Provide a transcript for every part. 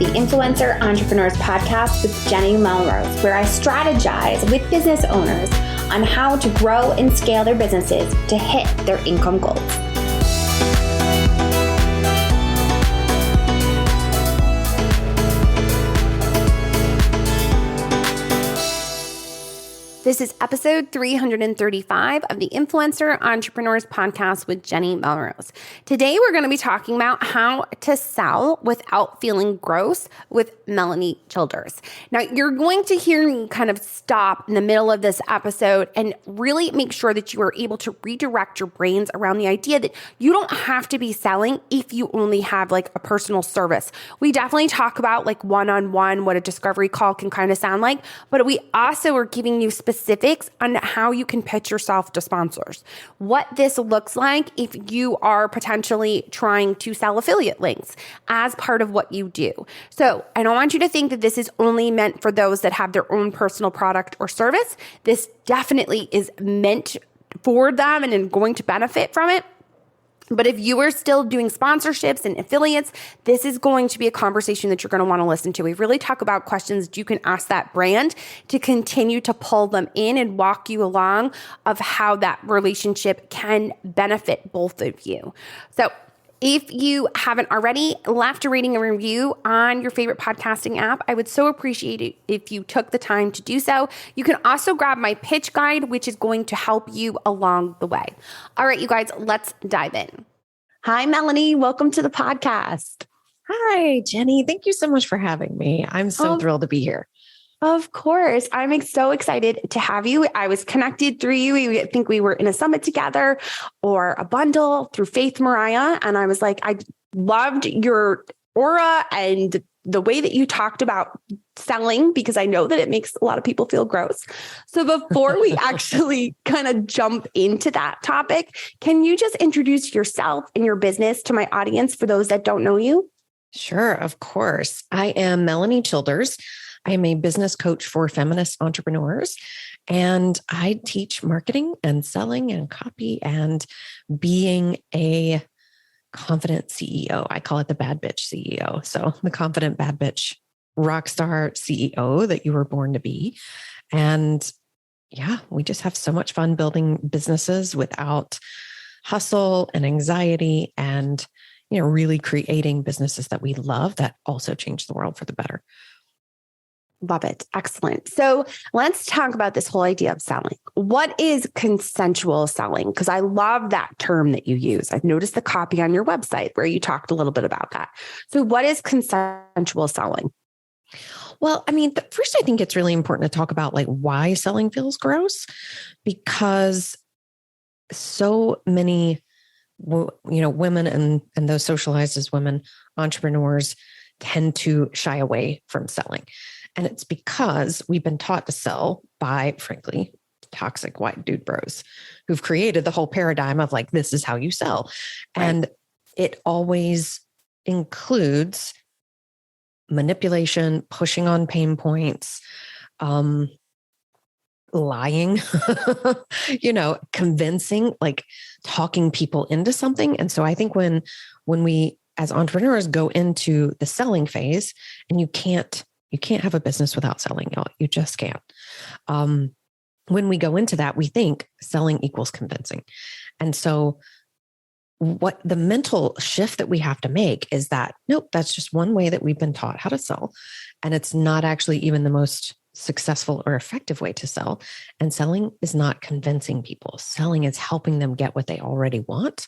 Influencer Entrepreneurs Podcast with Jenny Melrose, where I strategize with business owners on how to grow and scale their businesses to hit their income goals. This is episode 335 of the Influencer Entrepreneurs Podcast with Jenny Melrose. Today, we're going to be talking about how to sell without feeling gross with Melanie Childers. Now, you're going to hear me kind of stop in the middle of this episode and really make sure that you are able to redirect your brains around the idea that you don't have to be selling if you only have like a personal service. We definitely talk about like one-on-one, what a discovery call can kind of sound like, but we also are giving you specifics on how you can pitch yourself to sponsors. What this looks like if you are potentially trying to sell affiliate links as part of what you do. So I don't want you to think that this is only meant for those that have their own personal product or service. This definitely is meant for them and is going to benefit from it. But if you are still doing sponsorships and affiliates, this is going to be a conversation that you're going to want to listen to. We really talk about questions that you can ask that brand to continue to pull them in and walk you along of how that relationship can benefit both of you. So if you haven't already left a rating and review on your favorite podcasting app, I would so appreciate it if you took the time to do so. You can also grab my pitch guide, which is going to help you along the way. All right, you guys, let's dive in. Hi, Melanie. Welcome to the podcast. Hi, Jenny. Thank you so much for having me. I'm so thrilled to be here. Of course. I'm so excited to have you. I was connected through you. I think we were in a summit together or a bundle through Faith Mariah. And I was like, I loved your aura and the way that you talked about selling, because I know that it makes a lot of people feel gross. So before we actually kind of jump into that topic, can you just introduce yourself and your business to my audience for those that don't know you? Sure, of course. I am Melanie Childers. I am a business coach for feminist entrepreneurs, and I teach marketing and selling and copy and being a confident CEO. I call it the bad bitch CEO. So the confident bad bitch rock star CEO that you were born to be. And yeah, we just have so much fun building businesses without hustle and anxiety and, really creating businesses that we love that also change the world for the better. Love it. Excellent. So let's talk about this whole idea of selling. What is consensual selling? Because I love that term that you use. I've noticed the copy on your website where you talked a little bit about that. So what is consensual selling? Well, first, I think it's really important to talk about like why selling feels gross, because so many, women and those socialized as women entrepreneurs tend to shy away from selling. And it's because we've been taught to sell by, frankly, toxic white dude bros who've created the whole paradigm of like, this is how you sell. Right. And it always includes manipulation, pushing on pain points, lying, convincing, like talking people into something. And so I think when we as entrepreneurs go into the selling phase, and you can't have a business without selling. You just can't. When we go into that, we think selling equals convincing. And so what the mental shift that we have to make is that, nope, that's just one way that we've been taught how to sell. And it's not actually even the most successful or effective way to sell. And selling is not convincing people. Selling is helping them get what they already want,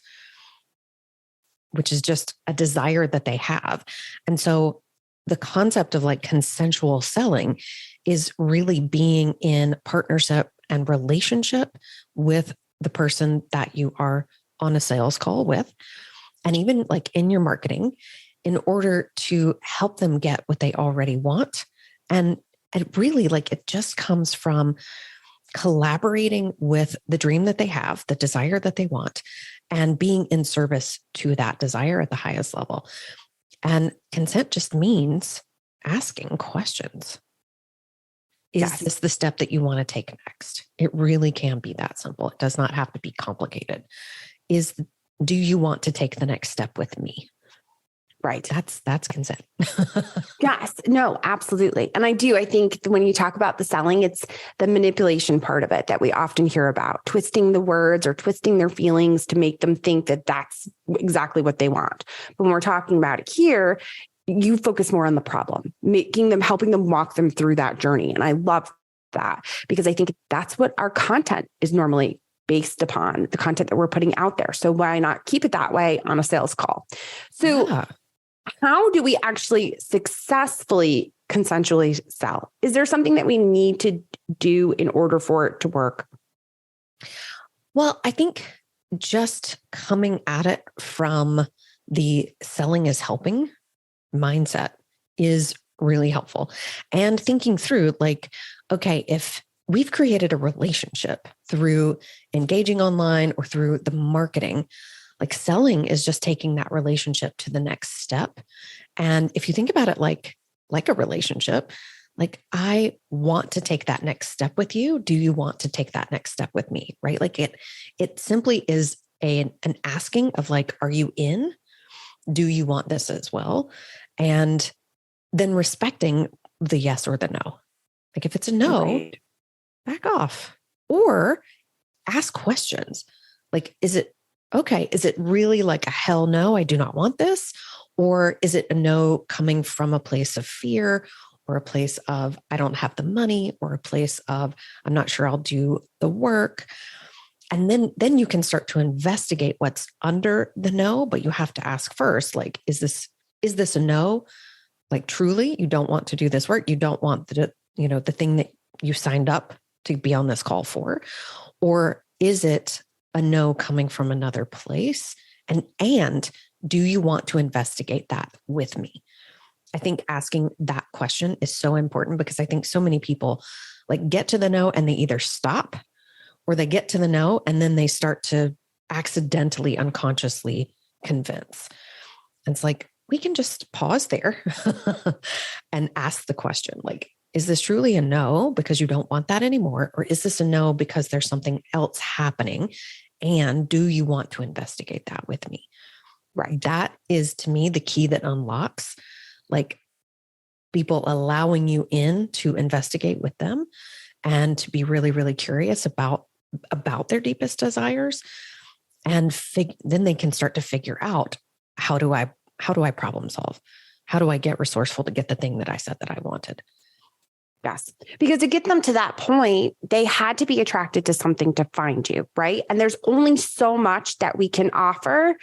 which is just a desire that they have. And so the concept of like consensual selling is really being in partnership and relationship with the person that you are on a sales call with, and even like in your marketing, in order to help them get what they already want. And it really it just comes from collaborating with the dream that they have, the desire that they want, and being in service to that desire at the highest level. And consent just means asking questions. Is this the step that you want to take next? It really can be that simple. It does not have to be complicated. Do you want to take the next step with me? Right. That's consent. Yes. No, absolutely. And I think when you talk about the selling, it's the manipulation part of it that we often hear about, twisting the words or twisting their feelings to make them think that that's exactly what they want. But when we're talking about it here, you focus more on the problem, helping them walk them through that journey. And I love that because I think that's what our content is normally based upon, the content that we're putting out there. So why not keep it that way on a sales call? So Yeah. how do we actually successfully consensually sell? Is there something that we need to do in order for it to work? Well, I think just coming at it from the selling is helping mindset is really helpful. And thinking through like, okay, if we've created a relationship through engaging online or through the marketing, like selling is just taking that relationship to the next step. And if you think about it like a relationship, like I want to take that next step with you. Do you want to take that next step with me? Right? Like it simply is an asking of like, are you in? Do you want this as well? And then respecting the yes or the no. Like if it's a no, Right. back off or ask questions. Like, is it okay? Is it really like a hell no? I do not want this. Or is it a no coming from a place of fear or a place of I don't have the money or a place of I'm not sure I'll do the work. And then you can start to investigate what's under the no, but you have to ask first, like, is this a no? Like truly, you don't want to do this work. You don't want the thing that you signed up to be on this call for, or is it a no coming from another place? And do you want to investigate that with me? I think asking that question is so important because I think so many people like get to the no and they either stop or they get to the no and then they start to accidentally, unconsciously convince. And it's like, we can just pause there and ask the question, like, is this truly a no because you don't want that anymore? Or is this a no because there's something else happening? And do you want to investigate that with me? Right. That is to me the key that unlocks like people allowing you in to investigate with them and to be really, really curious about their deepest desires. And then they can start to figure out how do I problem solve? How do I get resourceful to get the thing that I said that I wanted? Yes. Because to get them to that point, they had to be attracted to something to find you, right? And there's only so much that we can offer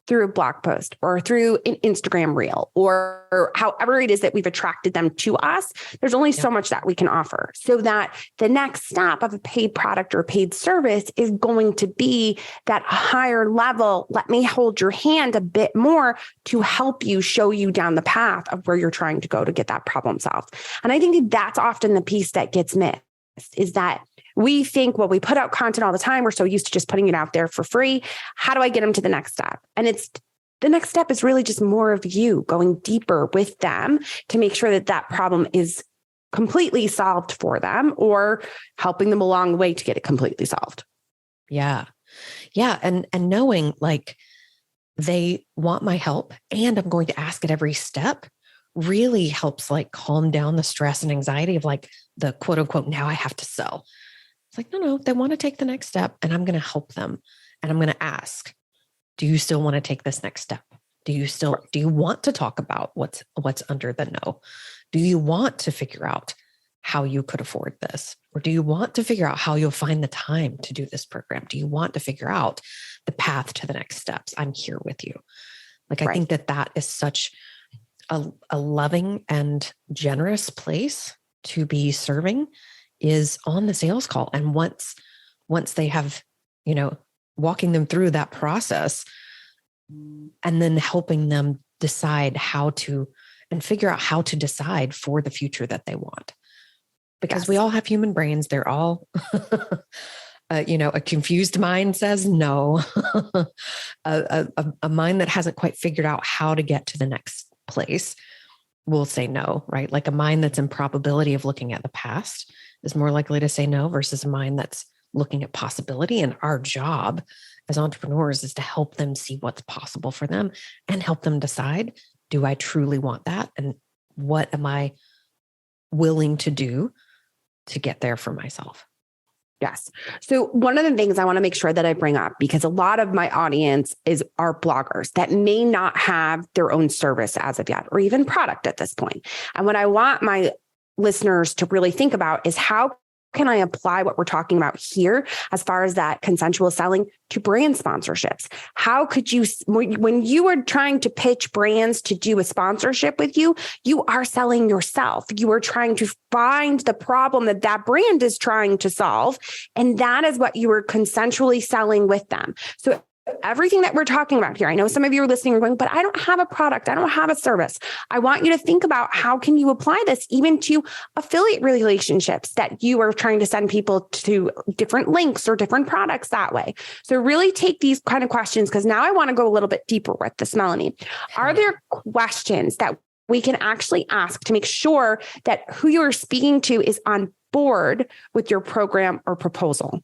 through a blog post or through an Instagram reel or however it is that we've attracted them to us. There's only so much that we can offer so that the next step of a paid product or a paid service is going to be that higher level. Let me hold your hand a bit more to help you, show you down the path of where you're trying to go to get that problem solved. And I think that's often the piece that gets missed is that we think, well, we put out content all the time. We're so used to just putting it out there for free. How do I get them to the next step? And the next step is really just more of you going deeper with them to make sure that that problem is completely solved for them or helping them along the way to get it completely solved. Yeah. Yeah. And knowing like they want my help and I'm going to ask at every step really helps like calm down the stress and anxiety of like the quote unquote, now I have to sell. It's like, no, they want to take the next step and I'm going to help them. And I'm going to ask, do you still want to take this next step? Do you want to talk about what's under the no? Do you want to figure out how you could afford this? Or do you want to figure out how you'll find the time to do this program? Do you want to figure out the path to the next steps? I'm here with you. Like, I think that is such a loving and generous place to be serving is on the sales call. And once they have, walking them through that process and then helping them decide and figure out how to decide for the future that they want. Because we all have human brains. They're all, a confused mind says no. a mind that hasn't quite figured out how to get to the next place will say no, right? Like a mind that's in probability of looking at the past is more likely to say no versus a mind that's looking at possibility. And our job as entrepreneurs is to help them see what's possible for them and help them decide, do I truly want that? And what am I willing to do to get there for myself? Yes. So one of the things I want to make sure that I bring up, because a lot of my audience are bloggers that may not have their own service as of yet, or even product at this point. And what I want my listeners to really think about is how can I apply what we're talking about here as far as that consensual selling to brand sponsorships? How could you, when you are trying to pitch brands to do a sponsorship with you, you are selling yourself. You are trying to find the problem that that brand is trying to solve. And that is what you are consensually selling with them. So everything that we're talking about here, I know some of you are listening and going, but I don't have a product. I don't have a service. I want you to think about how can you apply this even to affiliate relationships that you are trying to send people to different links or different products that way. So really take these kind of questions, because now I want to go a little bit deeper with this, Melanie. Are there questions that we can actually ask to make sure that who you are speaking to is on board with your program or proposal?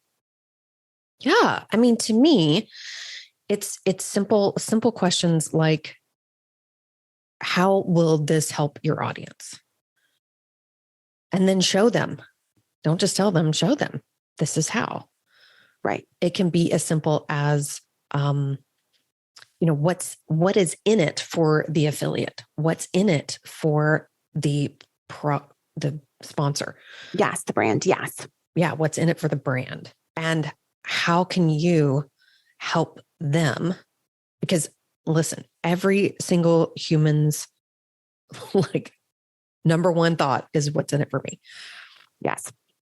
Yeah. I mean, to me, it's simple questions like, how will this help your audience? And then show them. Don't just tell them, show them. This is how. Right. It can be as simple as, what is in it for the affiliate? What's in it for the sponsor? Yes, the brand. Yes. Yeah. What's in it for the brand? And how can you help them? Because listen, every single human's number one thought is what's in it for me. Yes.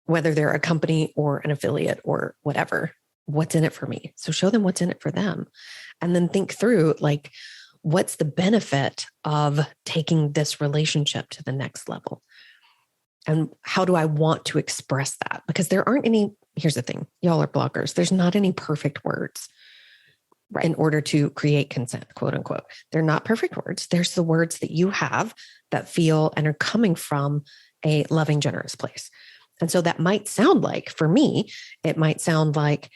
Whether they're a company or an affiliate or whatever, what's in it for me? So show them what's in it for them. And then think through what's the benefit of taking this relationship to the next level? And how do I want to express that? Because there aren't any, here's the thing, y'all are bloggers. There's not any perfect words in order to create consent, quote unquote. They're not perfect words. There's the words that you have that feel and are coming from a loving, generous place. And so that might sound like, for me, it might sound like,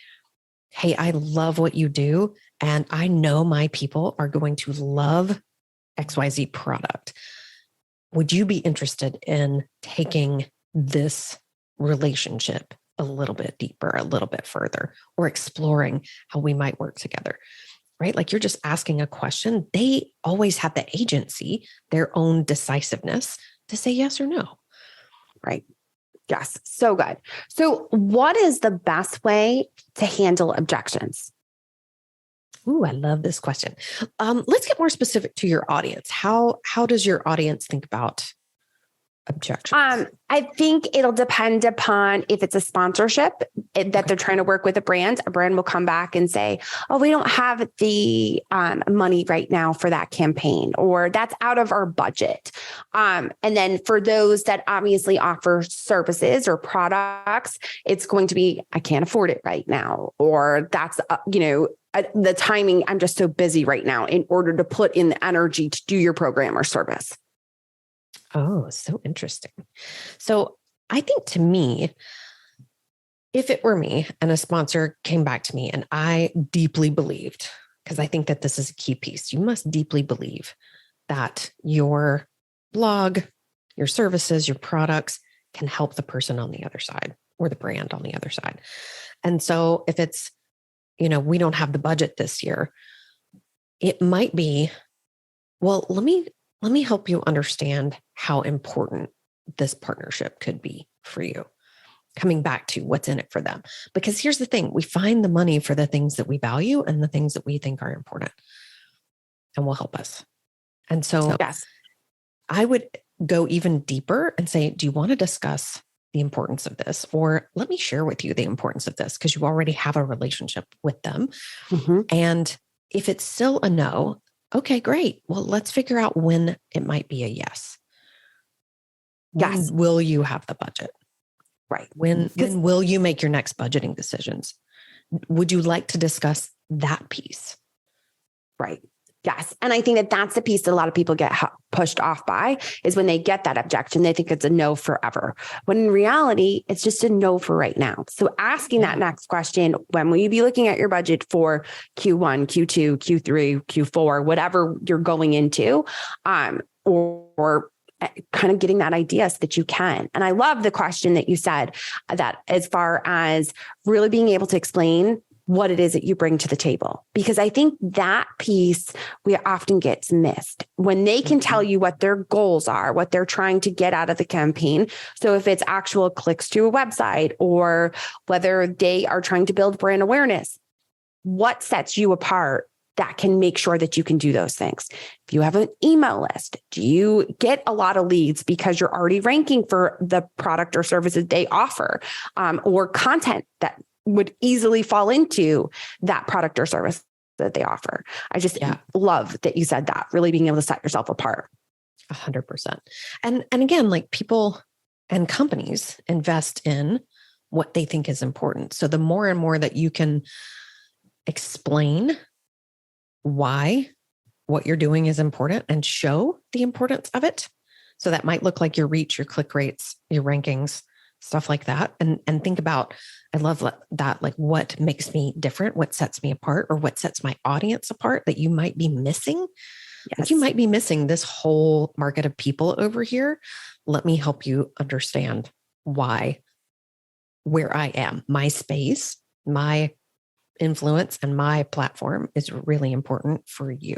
hey, I love what you do. And I know my people are going to love XYZ product. Would you be interested in taking this relationship a little bit deeper, a little bit further, or exploring how we might work together? Right? Like, you're just asking a question. They always have the agency, their own decisiveness to say yes or no. Right. Yes. So good. So what is the best way to handle objections? Ooh, I love this question. Let's get more specific to your audience. How does your audience think about objections? I think it'll depend upon if it's a sponsorship that they're trying to work with a brand will come back and say, oh, we don't have the money right now for that campaign, or that's out of our budget. And then for those that obviously offer services or products, it's going to be, I can't afford it right now, or that's, the timing, I'm just so busy right now in order to put in the energy to do your program or service. Oh, so interesting. So I think, to me, if it were me and a sponsor came back to me and I deeply believed, because I think that this is a key piece, you must deeply believe that your blog, your services, your products can help the person on the other side or the brand on the other side. And so if it's, we don't have the budget this year, it might be, well, let me help you understand how important this partnership could be for you. Coming back to what's in it for them. Because here's the thing, we find the money for the things that we value and the things that we think are important and will help us. And so yes, I would go even deeper and say, do you want to discuss the importance of this? Or let me share with you the importance of this, because you already have a relationship with them. Mm-hmm. And if it's still a no, okay, great. Well, let's figure out when it might be a yes. Yes. When will you have the budget? Right. When will you make your next budgeting decisions? Would you like to discuss that piece? Right. Yes. And I think that that's the piece that a lot of people get pushed off by, is when they get that objection, they think it's a no forever. When in reality, it's just a no for right now. So asking that next question, when will you be looking at your budget for Q1, Q2, Q3, Q4, whatever you're going into, or kind of getting that idea so that you can. And I love the question that you said, that as far as really being able to explain what it is that you bring to the table. Because I think that piece we often gets missed when they can tell you what their goals are, what they're trying to get out of the campaign. So if it's actual clicks to a website, or whether they are trying to build brand awareness, what sets you apart that can make sure that you can do those things? If you have an email list, do you get a lot of leads because you're already ranking for the product or services they offer, or content that would easily fall into that product or service that they offer? I just love that you said that, really being able to set yourself apart. 100%. And again, like, people and companies invest in what they think is important. So the more and more that you can explain why what you're doing is important and show the importance of it. So that might look like your reach, your click rates, your rankings, stuff like that. And think about, I love that, like, what makes me different, what sets me apart, or what sets my audience apart that you might be missing. Yes. Like, you might be missing this whole market of people over here. Let me help you understand why, where I am, my space, my influence, and my platform is really important for you.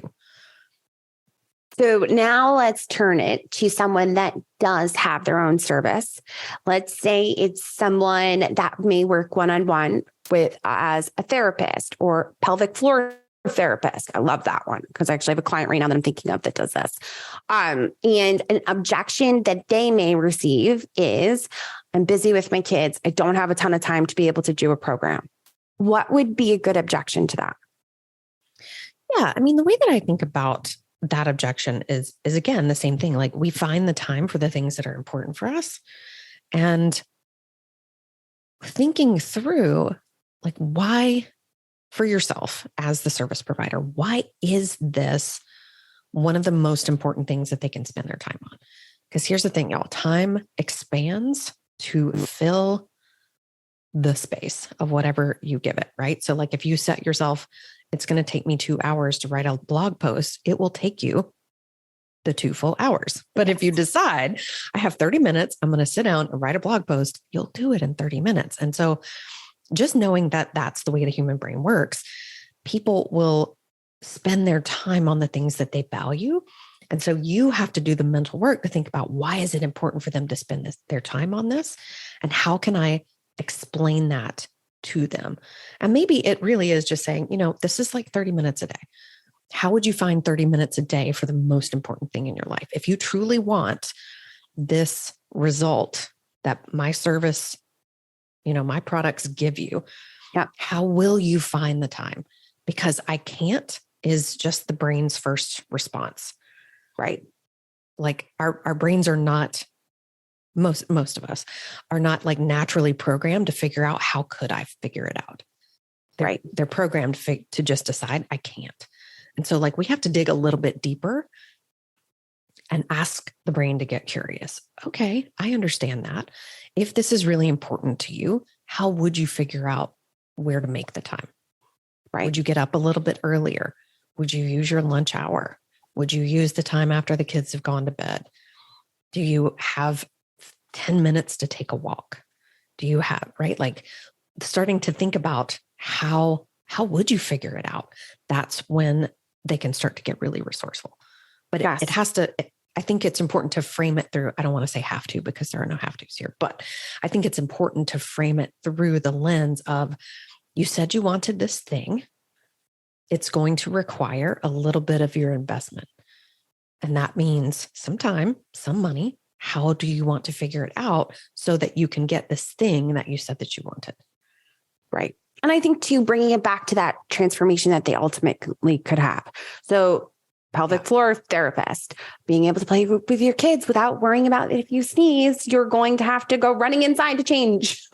So now let's turn it to someone that does have their own service. Let's say it's someone that may work one-on-one with as a therapist or pelvic floor therapist. I love that one, because I actually have a client right now that I'm thinking of that does this. And an objection that they may receive is, I'm busy with my kids. I don't have a ton of time to be able to do a program. What would be a good objection to that? Yeah. I mean, the way that I think about that objection is again, the same thing. Like, we find the time for the things that are important for us, and thinking through, like, why, for yourself as the service provider, why is this one of the most important things that they can spend their time on? Because here's the thing, y'all, time expands to fill the space of whatever you give it, right? So like, if you set yourself, it's going to take me 2 hours to write a blog post, it will take you the 2 full hours. But if you decide, I have 30 minutes, I'm going to sit down and write a blog post, you'll do it in 30 minutes. And so just knowing that that's the way the human brain works, people will spend their time on the things that they value. And so you have to do the mental work to think about, why is it important for them to spend their time on this? And how can I explain that to them? And maybe it really is just saying, this is like 30 minutes a day. How would you find 30 minutes a day for the most important thing in your life? If you truly want this result that my service, my products give you, how will you find the time? Because I can't is just the brain's first response, right? Like, our brains are not, most of us are not like naturally programmed to figure out, how could I figure it out? They're programmed to just decide, I can't. And so like, we have to dig a little bit deeper and ask the brain to get curious. Okay, I understand that. If this is really important to you, how would you figure out where to make the time? Right? Would you get up a little bit earlier? Would you use your lunch hour? Would you use the time after the kids have gone to bed? Do you have 10 minutes to take a walk? Do you have, right? Like, starting to think about how would you figure it out? That's when they can start to get really resourceful. But it has to, I think it's important to frame it through, I don't want to say have to, because there are no have to's here, but I think it's important to frame it through the lens of, you said you wanted this thing. It's going to require a little bit of your investment. And that means some time, some money. How do you want to figure it out so that you can get this thing that you said that you wanted? Right. And I think too, bringing it back to that transformation that they ultimately could have. So pelvic floor therapist, being able to play with your kids without worrying about if you sneeze, you're going to have to go running inside to change.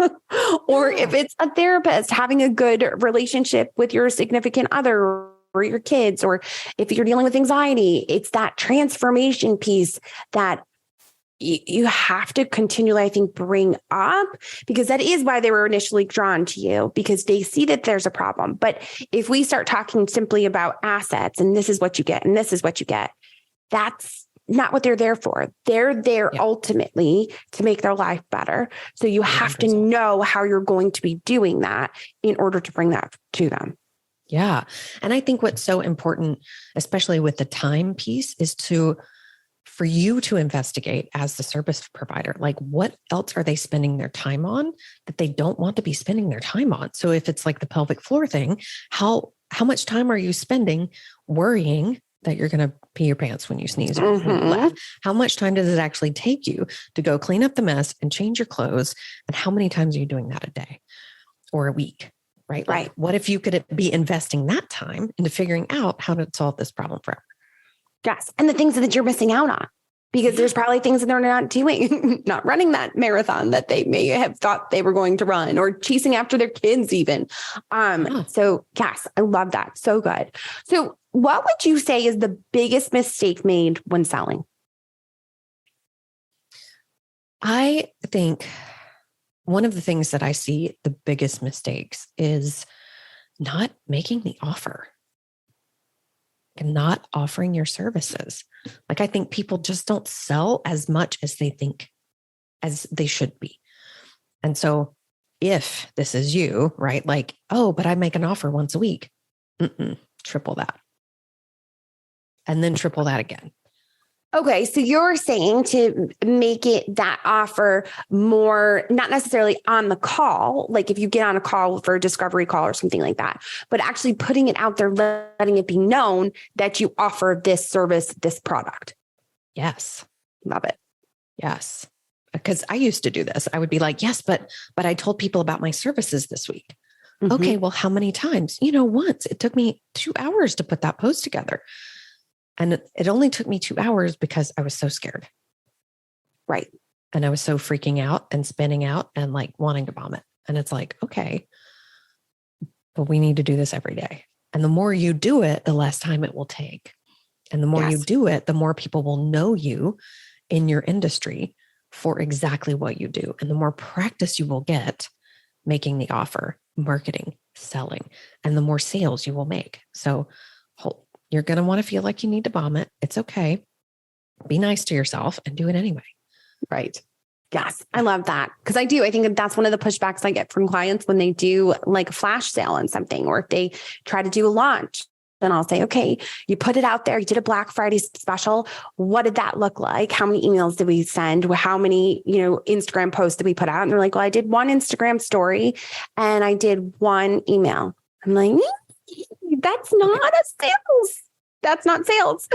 Or if it's a therapist, having a good relationship with your significant other your kids, or if you're dealing with anxiety, it's that transformation piece that you have to continually, I think, bring up, because that is why they were initially drawn to you, because they see that there's a problem. But if we start talking simply about assets and this is what you get and this is what you get, that's not what they're there for. They're there ultimately to make their life better. So you have 100%. To know how you're going to be doing that in order to bring that to them. Yeah. And I think what's so important, especially with the time piece, is for you to investigate as the service provider, like what else are they spending their time on that they don't want to be spending their time on? So if it's like the pelvic floor thing, how much time are you spending worrying that you're going to pee your pants when you sneeze or when you laugh? How much time does it actually take you to go clean up the mess and change your clothes? And how many times are you doing that a day or a week? Right? Right. Like, what if you could be investing that time into figuring out how to solve this problem forever? Yes. And the things that you're missing out on, because there's probably things that they're not doing, not running that marathon that they may have thought they were going to run, or chasing after their kids even. So yes, I love that. So good. So what would you say is the biggest mistake made when selling? I think one of the things that I see the biggest mistakes is not making the offer and not offering your services. Like, I think people just don't sell as much as they think as they should be. And so if this is you, right? Like, oh, but I make an offer once a week. Triple that. And then triple that again. Okay. So you're saying to make it that offer more, not necessarily on the call, like if you get on a call for a discovery call or something like that, but actually putting it out there, letting it be known that you offer this service, this product. Yes. Love it. Yes. Because I used to do this. I would be like, yes, but I told people about my services this week. Okay. Well, how many times? Once. It took me 2 hours to put that post together. And it only took me 2 hours because I was so scared. Right. And I was so freaking out and spinning out and like wanting to vomit. And it's like, okay, but we need to do this every day. And the more you do it, the less time it will take. And the more you do it, the more people will know you in your industry for exactly what you do. And the more practice you will get making the offer, marketing, selling, and the more sales you will make. So you're going to want to feel like you need to vomit. It's okay. Be nice to yourself and do it anyway. Right. Yes. I love that. Because I think that's one of the pushbacks I get from clients when they do like a flash sale on something, or if they try to do a launch. Then I'll say, okay, you put it out there. You did a Black Friday special. What did that look like? How many emails did we send? How many, Instagram posts did we put out? And they're like, well, I did one Instagram story and I did one email. I'm like, that's not a sales. That's not sales.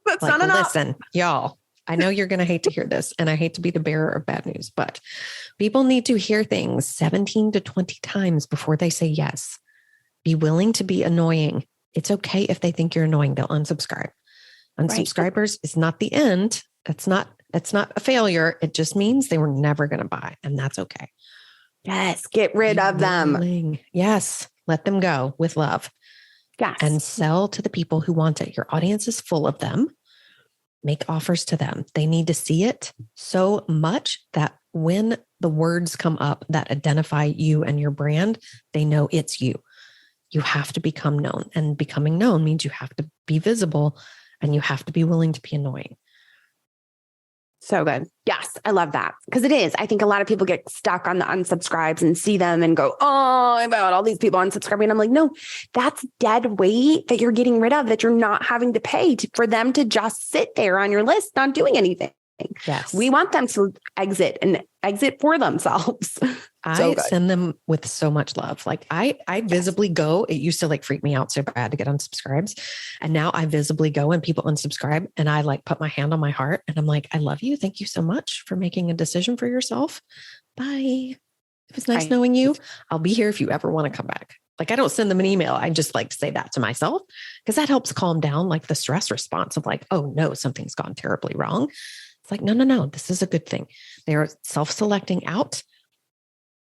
That's like, not enough. Listen, y'all, I know you're going to hate to hear this, and I hate to be the bearer of bad news, but people need to hear things 17 to 20 times before they say yes. Be willing to be annoying. It's okay if they think you're annoying. They'll unsubscribe. Unsubscribers is not the end. It's not a failure. It just means they were never going to buy, and that's okay. Yes. Get rid of them. Yes. Let them go with love. Yes. And sell to the people who want it. Your audience is full of them. Make offers to them. They need to see it so much that when the words come up that identify you and your brand, they know it's you. You have to become known. And becoming known means you have to be visible and you have to be willing to be annoying. So good. Yes, I love that. Because it is. I think a lot of people get stuck on the unsubscribes and see them and go, oh, about all these people unsubscribing. And I'm like, no, that's dead weight that you're getting rid of, that you're not having to pay for them to just sit there on your list, not doing anything. Yes. We want them to exit for themselves. I send them with so much love. Like I visibly go, it used to like freak me out so bad to get unsubscribes. And now I visibly go and people unsubscribe and I like put my hand on my heart and I'm like, I love you. Thank you so much for making a decision for yourself. Bye. It was nice knowing you. I'll be here if you ever want to come back. Like I don't send them an email. I just like say that to myself because that helps calm down like the stress response of like, oh no, something's gone terribly wrong. It's like, no, this is a good thing. They are self-selecting out.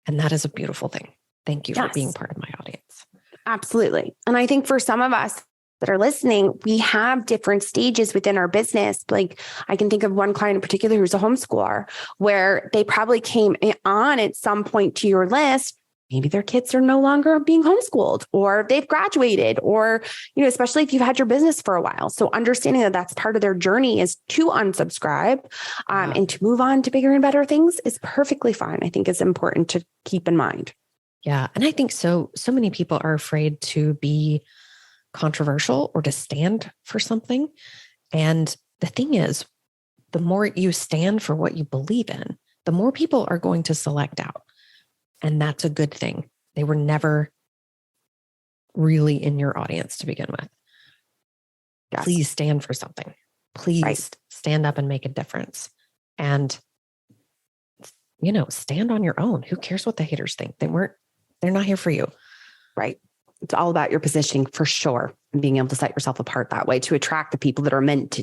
And that is a beautiful thing. Thank you for being part of my audience. Absolutely. And I think for some of us, that are listening, we have different stages within our business. Like I can think of one client in particular who's a homeschooler, where they probably came on at some point to your list. Maybe their kids are no longer being homeschooled, or they've graduated, or, especially if you've had your business for a while. So understanding that that's part of their journey is to unsubscribe and to move on to bigger and better things is perfectly fine. I think it's important to keep in mind. Yeah. And I think so many people are afraid to be controversial or to stand for something. And the thing is, the more you stand for what you believe in, the more people are going to select out. And that's a good thing. They were never really in your audience to begin with. Yes. Please stand for something. Please stand up and make a difference. And, stand on your own. Who cares what the haters think? They're not here for you. Right. It's all about your positioning for sure. And being able to set yourself apart that way to attract the people that are meant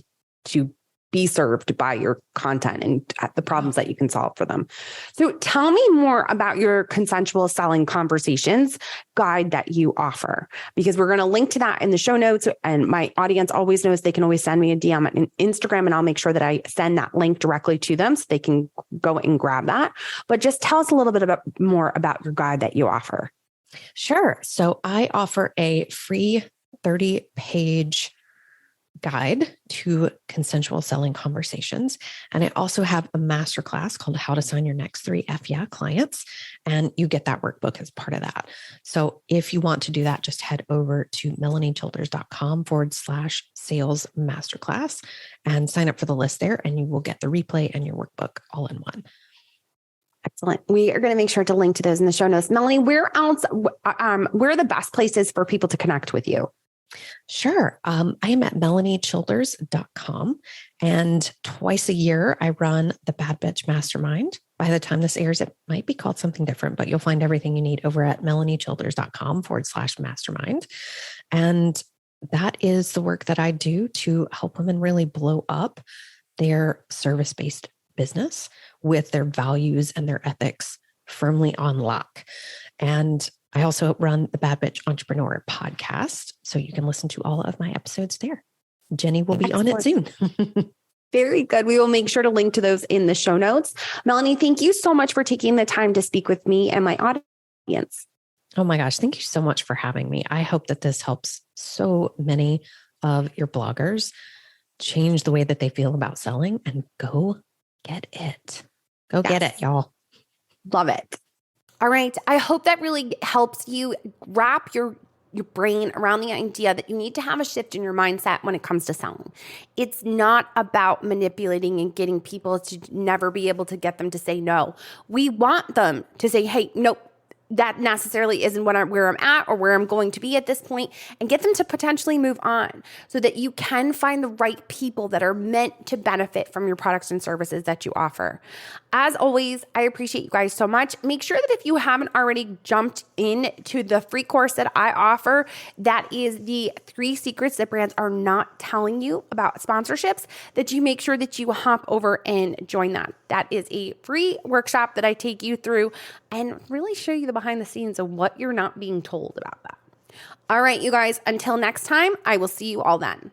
to be served by your content and the problems that you can solve for them. So tell me more about your consensual selling conversations guide that you offer, because we're going to link to that in the show notes. And my audience always knows they can always send me a DM on Instagram, and I'll make sure that I send that link directly to them so they can go and grab that. But just tell us a little bit more about your guide that you offer. Sure. So I offer a free 30-page guide to consensual selling conversations. And I also have a masterclass called How to Sign Your Next 3 F Yeah Clients. And you get that workbook as part of that. So if you want to do that, just head over to melaниechilders.com/sales masterclass and sign up for the list there. And you will get the replay and your workbook all in one. Excellent. We are going to make sure to link to those in the show notes. Melanie, where else, where are the best places for people to connect with you? Sure. I am at MelanieChilders.com, and twice a year I run the Bad Bitch Mastermind. By the time this airs, it might be called something different, but you'll find everything you need over at MelanieChilders.com/mastermind. And that is the work that I do to help women really blow up their service-based business with their values and their ethics firmly on lock. And I also run the Bad Bitch Entrepreneur podcast, so you can listen to all of my episodes there. Jenny will be on it soon. Very good. We will make sure to link to those in the show notes. Melanie, thank you so much for taking the time to speak with me and my audience. Oh my gosh, thank you so much for having me. I hope that this helps so many of your bloggers change the way that they feel about selling and go get it. Go get it, y'all. Love it. All right. I hope that really helps you wrap your brain around the idea that you need to have a shift in your mindset when it comes to selling. It's not about manipulating and getting people to never be able to get them to say no. We want them to say, hey, nope, that necessarily isn't where I'm at or where I'm going to be at this point, and get them to potentially move on so that you can find the right people that are meant to benefit from your products and services that you offer. As always, I appreciate you guys so much. Make sure that if you haven't already jumped into the free course that I offer, that is the 3 secrets that brands are not telling you about sponsorships, that you make sure that you hop over and join that. That is a free workshop that I take you through and really show you the behind the scenes of what you're not being told about that. All right, you guys, until next time, I will see you all then.